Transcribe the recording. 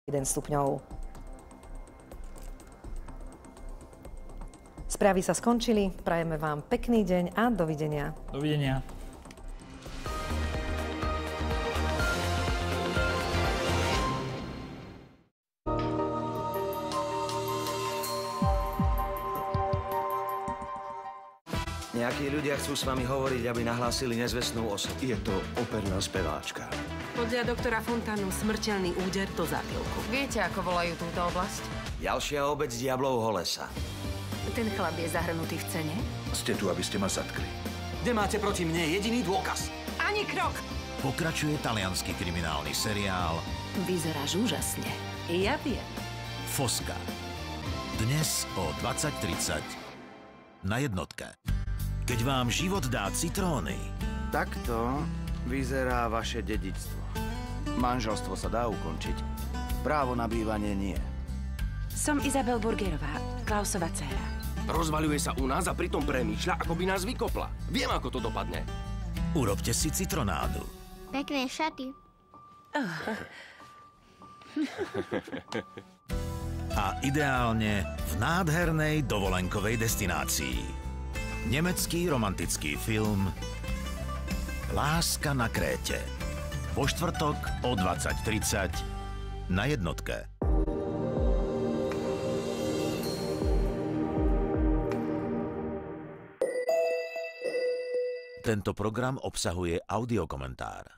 stupňov. Správy sa skončili, prajeme vám pekný deň a dovidenia. Dovidenia. Nejakí ľudia chcú s vami hovoriť, aby nahlásili nezvestnú osobu. Je to operná speváčka. Podľa doktora Fontánu smrteľný úder do zápilku. Viete, ako volajú túto oblasť? Ďalšia obec Diablovho lesa. Ten chlap je zahrnutý v cene? Ste tu, aby ste ma zatkli. Kde máte proti mne jediný dôkaz? Ani krok! Pokračuje taliansky kriminálny seriál Vyzeráš úžasne. Ja viem. Foska. Dnes o 20:30 na jednotke. Keď vám život dá citróny. Takto vyzerá vaše dedičstvo. Manželstvo sa dá ukončiť. Právo na bývanie nie. Som Izabel Burgerová, Klausova dcéra. Rozvaľuje sa u nás a pritom premýšľa, ako by nás vykopla. Viem, ako to dopadne. Urobte si citronádu. Pekné šaty. A ideálne v nádhernej dovolenkovej destinácii. Nemecký romantický film Láska na Kréte. Vo štvrtok o 20:30 na jednotke. Tento program obsahuje audiokomentár.